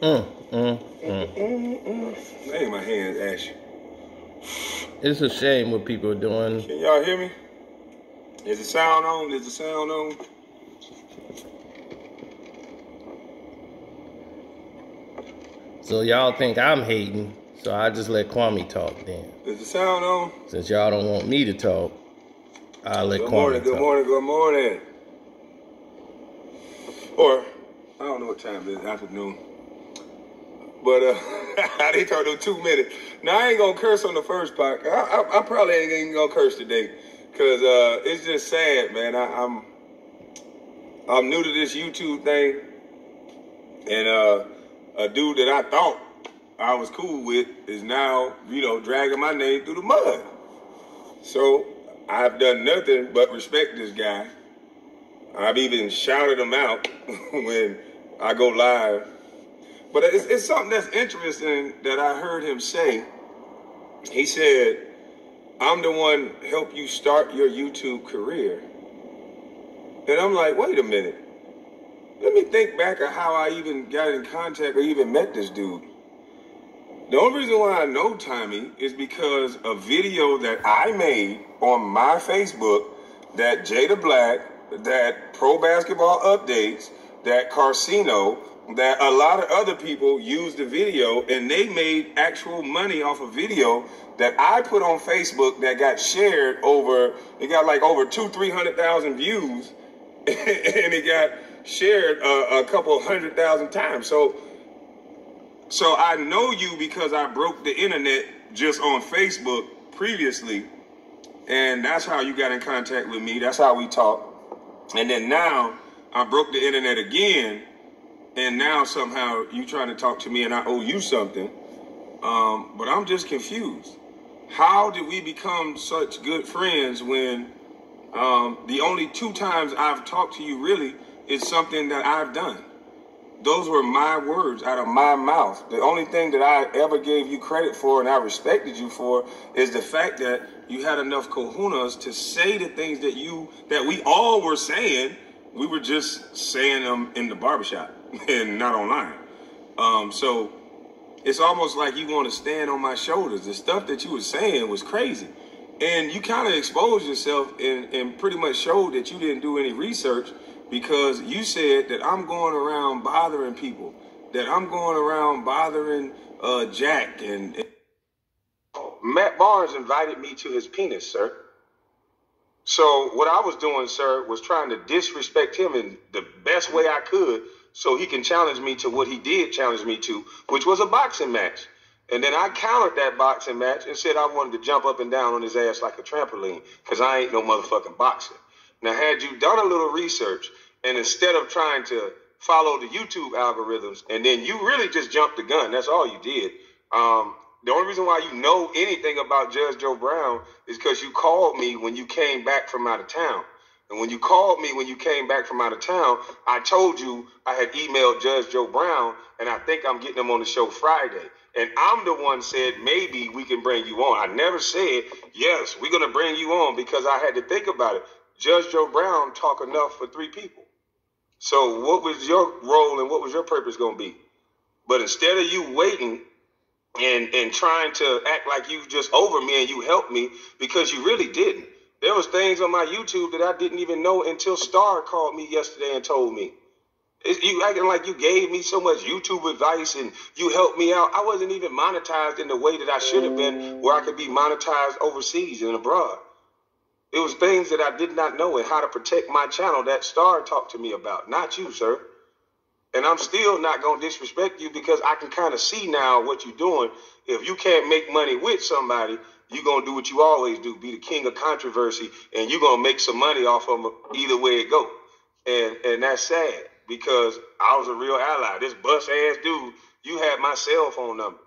Dang, my hands ashy. It's a shame what people are doing. Can y'all hear me? Is the sound on? Is the sound on? So y'all think I'm hating, so I just let Kwame talk then. Is the sound on? Since y'all don't want me to talk, I'll let Kwame talk. Good morning. Or, I don't know what time it is, afternoon. But I didn't talk no 2 minutes. Now, I ain't going to curse on the first part. I probably ain't even going to curse today. Because it's just sad, man. I'm new to this YouTube thing. And a dude that I thought I was cool with is now, dragging my name through the mud. So I've done nothing but respect this guy. I've even shouted him out when I go live. But it's something that's interesting that I heard him say. He said, I'm the one help you start your YouTube career. And I'm like, wait a minute. Let me think back of how I even got in contact or even met this dude. The only reason why I know Tommy is because a video that I made on my Facebook that Jada Black, that Pro Basketball Updates, that Carcino, that a lot of other people used the video and they made actual money off a video that I put on Facebook that got shared it got like over 200,000-300,000 views and it got shared a couple 100,000 times. So I know you because I broke the internet just on Facebook previously. And that's how you got in contact with me. That's how we talk. And then now I broke the internet again. And now somehow you trying to talk to me and I owe you something. But I'm just confused. How did we become such good friends when the only 2 times I've talked to you really is something that I've done? Those were my words out of my mouth. The only thing that I ever gave you credit for and I respected you for is the fact that you had enough kahunas to say the things that we all were saying. We were just saying them in the barbershop and not online. So it's almost like you want to stand on my shoulders. The stuff that you were saying was crazy. And you kind of exposed yourself and pretty much showed that you didn't do any research, because you said that I'm going around bothering people, that I'm going around bothering Jack. And Matt Barnes invited me to his penis, sir. So what I was doing, sir, was trying to disrespect him in the best way I could so he can challenge me to what he did challenge me to, which was a boxing match. And then I countered that boxing match and said I wanted to jump up and down on his ass like a trampoline because I ain't no motherfucking boxer. Now, had you done a little research and instead of trying to follow the YouTube algorithms and then you really just jumped the gun, that's all you did. The only reason why you know anything about Judge Joe Brown is because you called me when you came back from out of town. And when you called me when you came back from out of town, I told you I had emailed Judge Joe Brown, and I think I'm getting him on the show Friday. And I'm the one said, maybe we can bring you on. I never said, yes, we're going to bring you on, because I had to think about it. Judge Joe Brown talk enough for 3 people. So what was your role and what was your purpose going to be? But instead of you waiting and trying to act like you just over me and you helped me, because you really didn't. There was things on my YouTube that I didn't even know until Star called me yesterday and told me. You acting like you gave me so much YouTube advice and you helped me out. I wasn't even monetized in the way that I should have been, where I could be monetized overseas and abroad. It was things that I did not know and how to protect my channel that Star talked to me about, not you, sir. And I'm still not going to disrespect you, because I can kind of see now what you're doing. If you can't make money with somebody, you're going to do what you always do, be the king of controversy, and you're going to make some money off of them either way it go. And that's sad, because I was a real ally. This bus-ass dude, you had my cell phone number.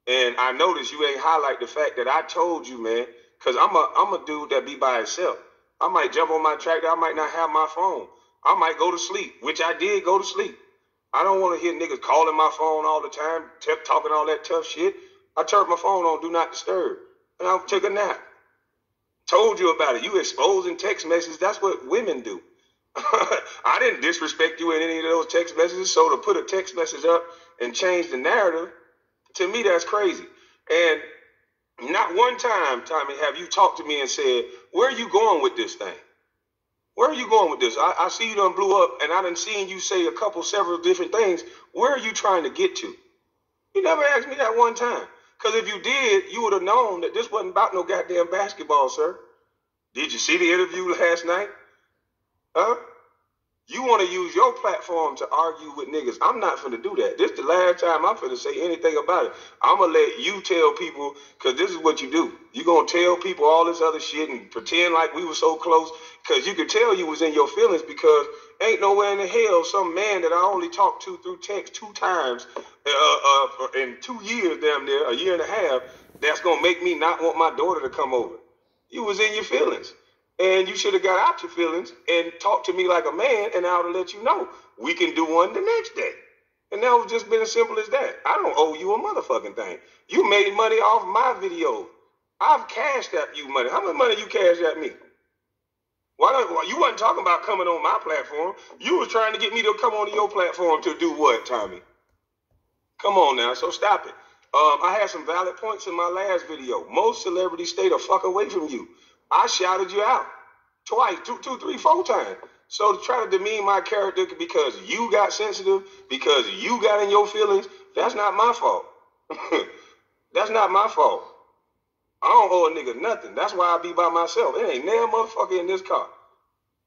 And I noticed you ain't highlight the fact that I told you, man, because I'm a dude that be by himself. I might jump on my tractor. I might not have my phone. I might go to sleep, which I did go to sleep. I don't want to hear niggas calling my phone all the time, talking all that tough shit. I turned my phone on Do Not Disturb, and I took a nap. Told you about it. You exposing text messages. That's what women do. I didn't disrespect you in any of those text messages. So to put a text message up and change the narrative, to me, that's crazy. And not one time, Tommy, have you talked to me and said, where are you going with this thing? Where are you going with this? I see you done blew up, and I done seen you say several different things. Where are you trying to get to? You never asked me that one time. Because if you did, you would have known that this wasn't about no goddamn basketball, sir. Did you see the interview last night? Huh? You want to use your platform to argue with niggas. I'm not finna do that. This is the last time I'm finna say anything about it. I'm going to let you tell people, because this is what you do. You going to tell people all this other shit and pretend like we were so close, because you could tell you was in your feelings, because ain't nowhere in the hell some man that I only talked to through text 2 times in 2 years, damn near, a year and a half, that's going to make me not want my daughter to come over. You was in your feelings. And you should have got out your feelings and talked to me like a man, and I would have let you know we can do one the next day. And that would just been as simple as that. I don't owe you a motherfucking thing. You made money off my video. I've cashed at you money. How much money you cashed at me? You wasn't talking about coming on my platform. You was trying to get me to come on your platform to do what, Tommy? Come on now, so stop it. I had some valid points in my last video. Most celebrities stay the fuck away from you. I shouted you out twice, 2, 3, 4 times. So to try to demean my character because you got sensitive, because you got in your feelings, that's not my fault. That's not my fault. I don't owe a nigga nothing. That's why I be by myself. It ain't no motherfucker in this car.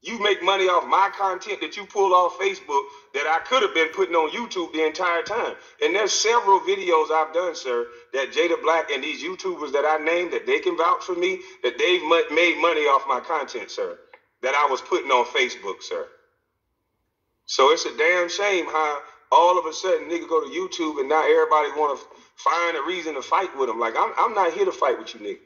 You make money off my content that you pull off Facebook that I could have been putting on YouTube the entire time. And there's several videos I've done, sir, that Jada Black and these YouTubers that I named, that they can vouch for me, that they've made money off my content, sir, that I was putting on Facebook, sir. So it's a damn shame how all of a sudden nigga go to YouTube and now everybody want to find a reason to fight with them. Like, I'm not here to fight with you niggas.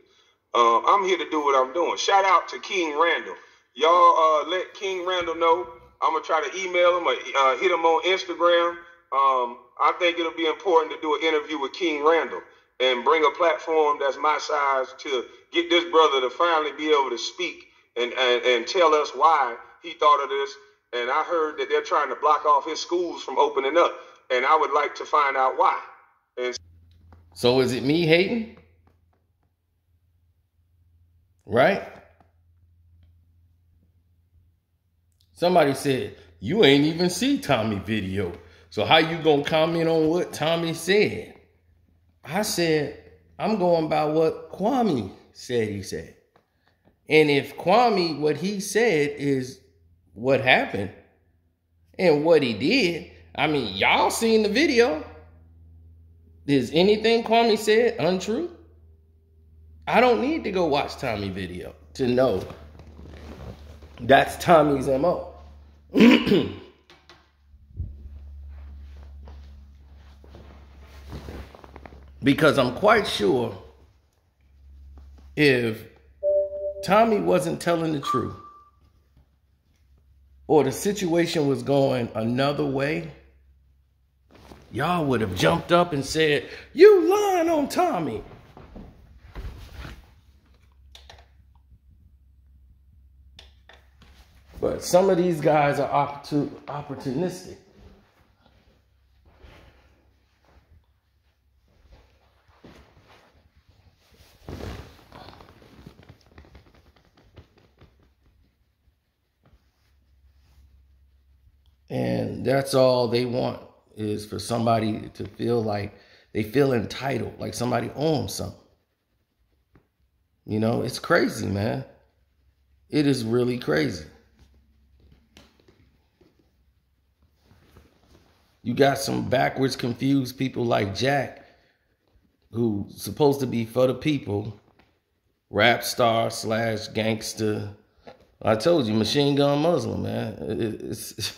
I'm here to do what I'm doing. Shout out to King Randall. Y'all let King Randall know. I'm going to try to email him or hit him on Instagram. I think it'll be important to do an interview with King Randall and bring a platform that's my size to get this brother to finally be able to speak and tell us why he thought of this. And I heard that they're trying to block off his schools from opening up. And I would like to find out why. And so is it me hating? Right? Somebody said, you ain't even see Tommy video. So how you gonna comment on what Tommy said? I said, I'm going by what Kwame said he said. And if Kwame, what he said is what happened and what he did, I mean, y'all seen the video. Is anything Kwame said untrue? I don't need to go watch Tommy video to know that's Tommy's MO. Because I'm quite sure if Tommy wasn't telling the truth or the situation was going another way, y'all would have jumped up and said, you lying on Tommy. But some of these guys are opportunistic. And that's all they want, is for somebody to feel like they feel entitled, like somebody owns something. You know, it's crazy, man. It is really crazy. You got some backwards, confused people like Jack, who's supposed to be for the people, rap star / gangster. I told you, machine gun Muslim, man. It's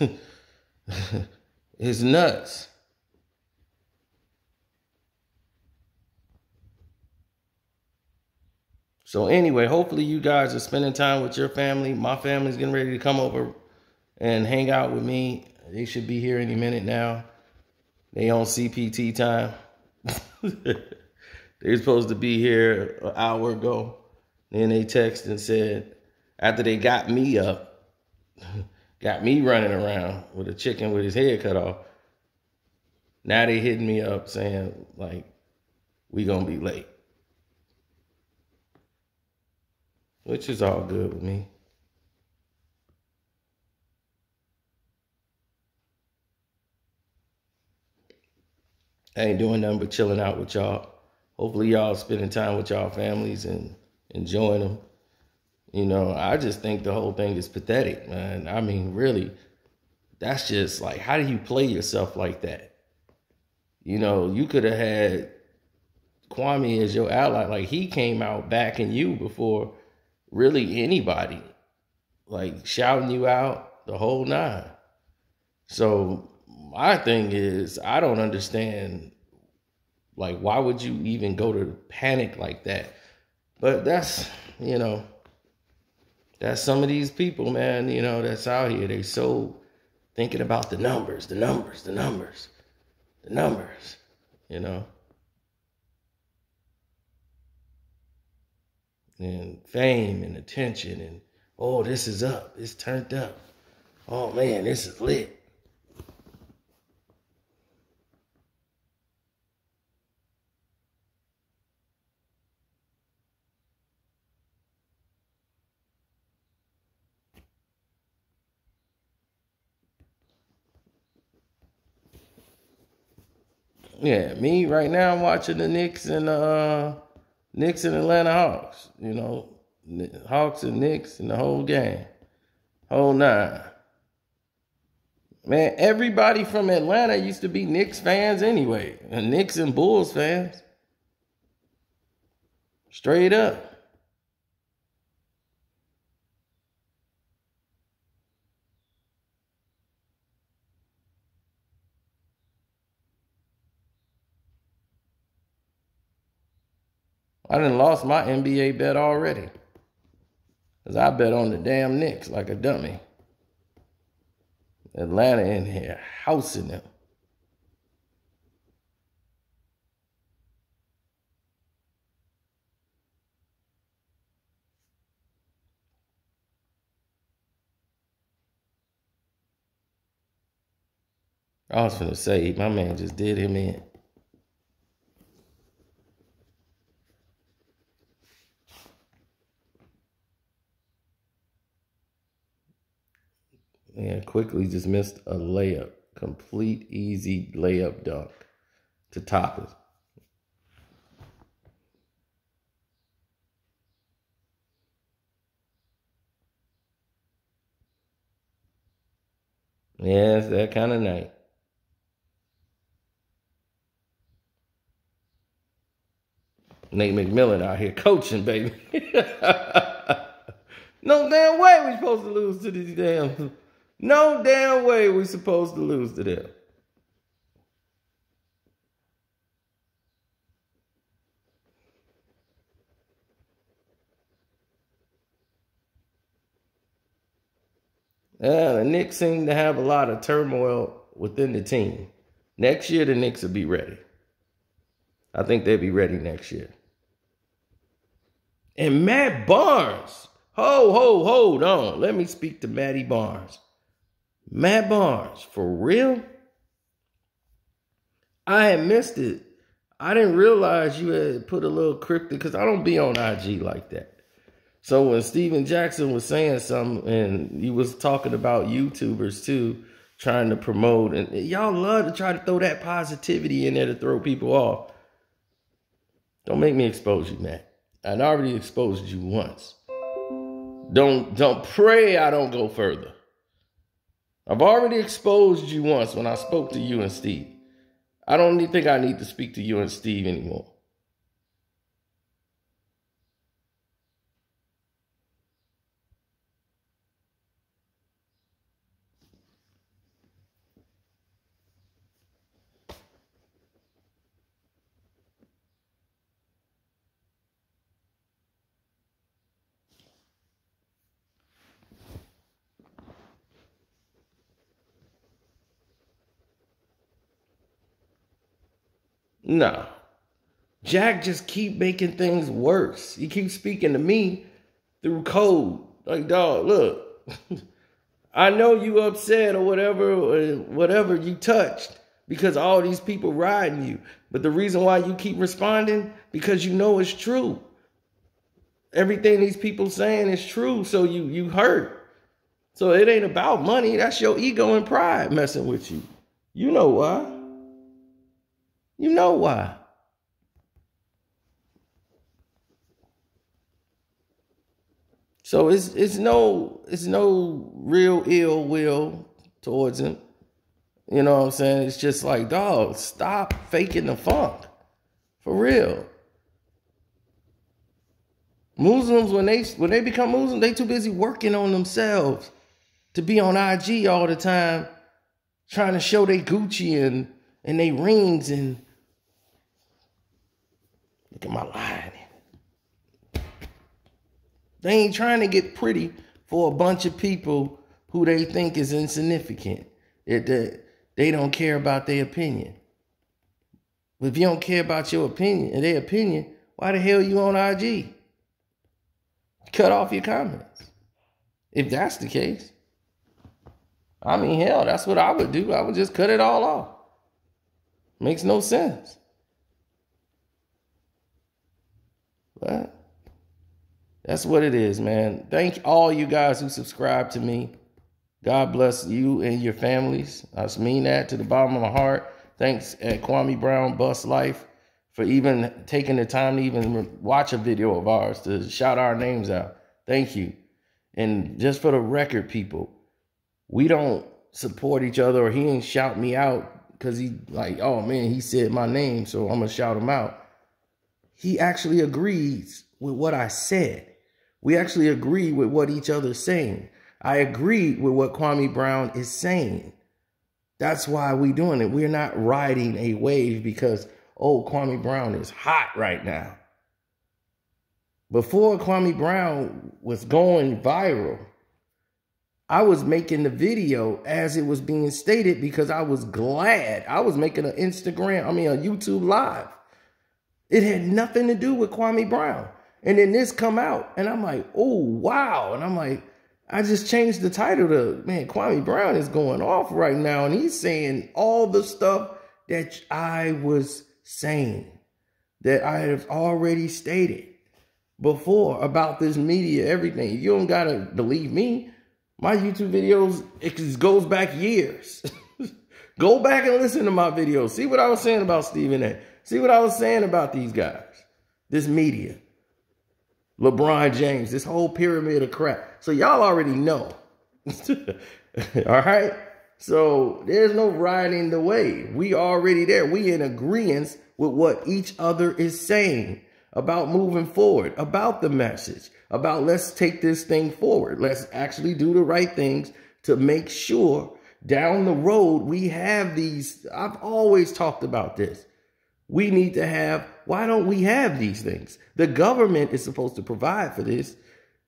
it's nuts. So anyway, hopefully you guys are spending time with your family. My family's getting ready to come over and hang out with me. They should be here any minute now. They on CPT time. They're supposed to be here an hour ago. Then they texted and said, after they got me up, got me running around with a chicken with his head cut off, Now they hitting me up saying, like, we gonna be late. Which is all good with me. I ain't doing nothing but chilling out with y'all. Hopefully y'all spending time with y'all families and enjoying them. You know, I just think the whole thing is pathetic, man. I mean, really, that's just like, how do you play yourself like that? You know, you could have had Kwame as your ally. Like, he came out backing you before really anybody. Like, shouting you out, the whole nine. So, my thing is, I don't understand, like, why would you even go to panic like that? But that's, you know, that's some of these people, man, you know, that's out here. They so thinking about the numbers, you know. And fame and attention and, oh, this is up. It's turned up. Oh, man, this is lit. Yeah, me right now, I'm watching the Knicks and Atlanta Hawks. You know, Hawks and Knicks and the whole game, whole nine. Man, everybody from Atlanta used to be Knicks fans anyway, and Knicks and Bulls fans. Straight up. I done lost my NBA bet already. Because I bet on the damn Knicks like a dummy. Atlanta in here, housing them. I was finna say, my man just did him in. Yeah, quickly just missed a layup. Complete, easy layup dunk to top it. Yeah, it's that kind of night. Nate McMillan out here coaching, baby. No damn way we supposed to lose to these damn... No damn way we supposed to lose to them. The Knicks seem to have a lot of turmoil within the team. Next year, the Knicks will be ready. I think they'll be ready next year. And Matt Barnes. Hold on. Let me speak to Matty Barnes. Matt Barnes, for real? I had missed it. I didn't realize you had put a little cryptic, because I don't be on IG like that. So when Steven Jackson was saying something, and he was talking about YouTubers too, trying to promote, and y'all love to try to throw that positivity in there to throw people off. Don't make me expose you, Matt. I already exposed you once. Don't pray I don't go further. I've already exposed you once when I spoke to you and Steve. I don't think I need to speak to you and Steve anymore. Nah. Jack just keep making things worse. He keeps speaking to me through code. Like, dog, look. I know you upset or whatever you touched, because all these people riding you. But the reason why you keep responding, because you know it's true. Everything these people saying is true, so you hurt. So it ain't about money. That's your ego and pride messing with you. You know why. You know why. So it's no real ill will towards him. You know what I'm saying? It's just like, dog, stop faking the funk. For real. Muslims, when they become Muslims, they too busy working on themselves to be on IG all the time, trying to show they Gucci and they rings and look at my line. They ain't trying to get pretty for a bunch of people who they think is insignificant. They don't care about their opinion. But if you don't care about your opinion and their opinion, why the hell you on IG? Cut off your comments. If that's the case. I mean, hell, that's what I would do. I would just cut it all off. Makes no sense. But that's what it is, man. Thank all you guys who subscribe to me. God bless you and your families. I mean that to the bottom of my heart. Thanks at Kwame Brown Bust Life for even taking the time to even watch a video of ours to shout our names out. Thank you. And just for the record, people, we don't support each other, or he ain't shout me out because he like, oh man, he said my name, so I'm going to shout him out. He actually agrees with what I said. We actually agree with what each other's saying. I agree with what Kwame Brown is saying. That's why we're doing it. We're not riding a wave because, oh, Kwame Brown is hot right now. Before Kwame Brown was going viral, I was making the video as it was being stated because I was glad. I was making a YouTube live. It had nothing to do with Kwame Brown. And then this come out, and I'm like, oh, wow. And I'm like, I just changed the title to, man, Kwame Brown is going off right now. And he's saying all the stuff that I was saying, that I have already stated before about this media, everything. You don't got to believe me. My YouTube videos, it just goes back years. Go back and listen to my videos. See what I was saying about Stephen A. See what I was saying about these guys, this media. LeBron James, this whole pyramid of crap. So y'all already know. All right? So there's no riding the wave. We already there. We in agreement with what each other is saying about moving forward, about the message, about let's take this thing forward. Let's actually do the right things to make sure down the road we have these. I've always talked about this. We need to have, why don't we have these things? The government is supposed to provide for this,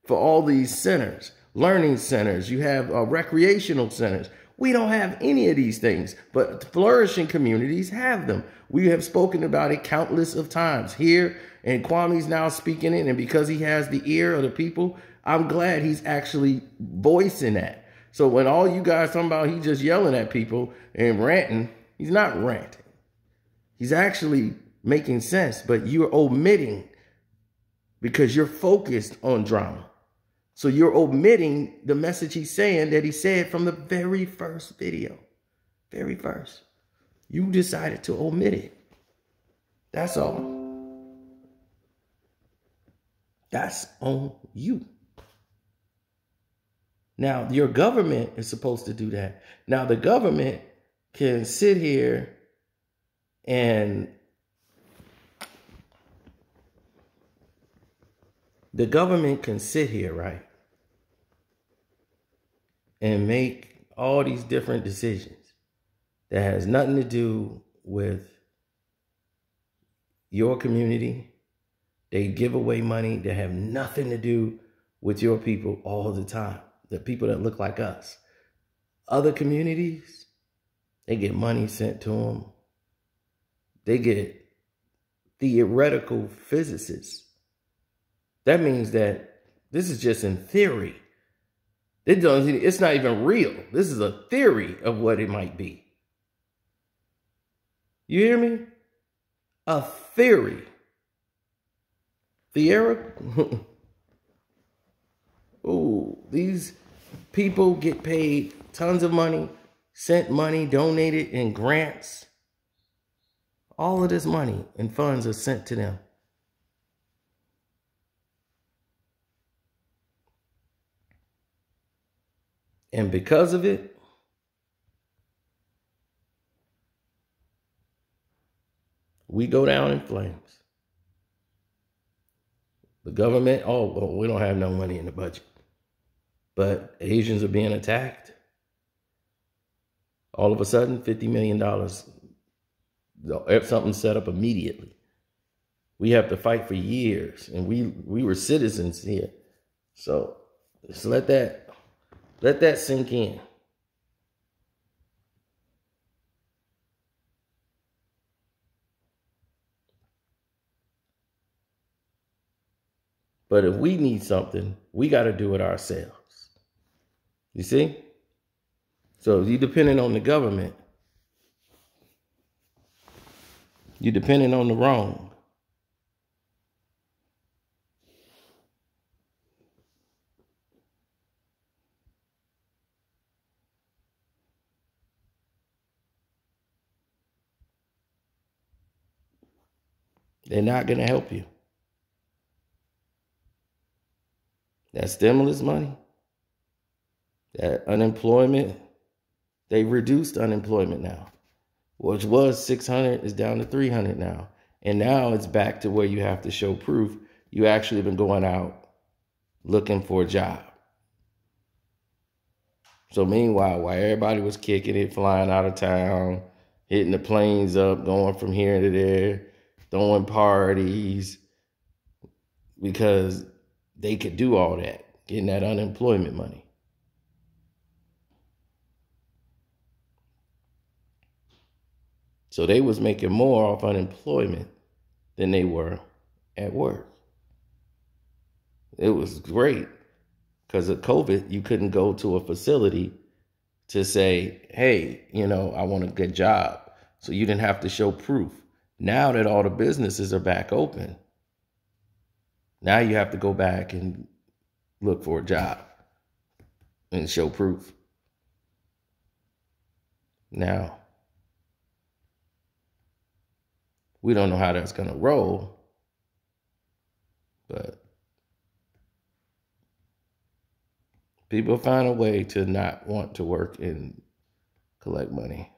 for all these centers, learning centers. You have recreational centers. We don't have any of these things, but flourishing communities have them. We have spoken about it countless of times here, and Kwame's now speaking it, and because he has the ear of the people, I'm glad he's actually voicing that. So when all you guys talking about he just yelling at people and ranting, he's not ranting. He's actually making sense, but you're omitting because you're focused on drama. So you're omitting the message he's saying that he said from the very first video. Very first. You decided to omit it. That's all. That's on you. Now, your government is supposed to do that. Now, the government can sit here and the government can sit here, right, and make all these different decisions that has nothing to do with your community. They give away money that have nothing to do with your people all the time. The people that look like us. Other communities, they get money sent to them. They get theoretical physicists. That means that this is just in theory. It's not even real. This is a theory of what it might be. You hear me? A theory. Thierry? Ooh, these people get paid tons of money, sent money, donated in grants. All of this money and funds are sent to them. And because of it, we go down in flames. The government, oh, well, we don't have no money in the budget. But Asians are being attacked. All of a sudden, $50 million, something set up immediately. We have to fight for years, and we were citizens here. So just let that sink in. But if we need something, we got to do it ourselves. You see? So if you're depending on the government, you're depending on the wrong. They're not going to help you. That stimulus money, that unemployment, they reduced unemployment now, which was 600 is down to 300 now. And now it's back to where you have to show proof you actually been going out looking for a job. So meanwhile, while everybody was kicking it, flying out of town, hitting the planes up, going from here to there, throwing parties, because they could do all that, getting that unemployment money. So they was making more off unemployment than they were at work. It was great because of COVID. You couldn't go to a facility to say, hey, I want a good job. So you didn't have to show proof. Now that all the businesses are back open, now you have to go back and look for a job and show proof. Now, we don't know how that's going to roll, but people find a way to not want to work and collect money.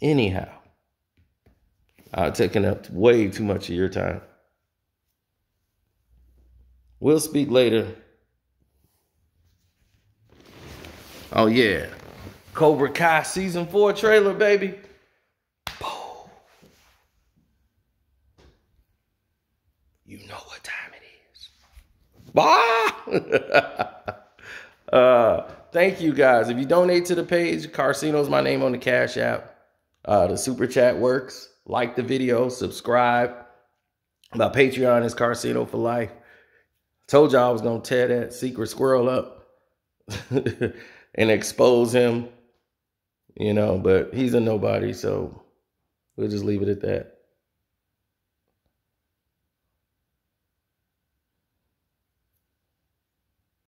Anyhow, I've taken up way too much of your time. We'll speak later. Oh, yeah. Cobra Kai Season 4 trailer, baby. You know what time it is. Bah! Thank you, guys. If you donate to the page, Carcino's my name on the Cash App. The Super Chat works. Like the video. Subscribe. My Patreon is Carcino for Life. Told y'all I was going to tear that secret squirrel up and expose him. But he's a nobody, so we'll just leave it at that.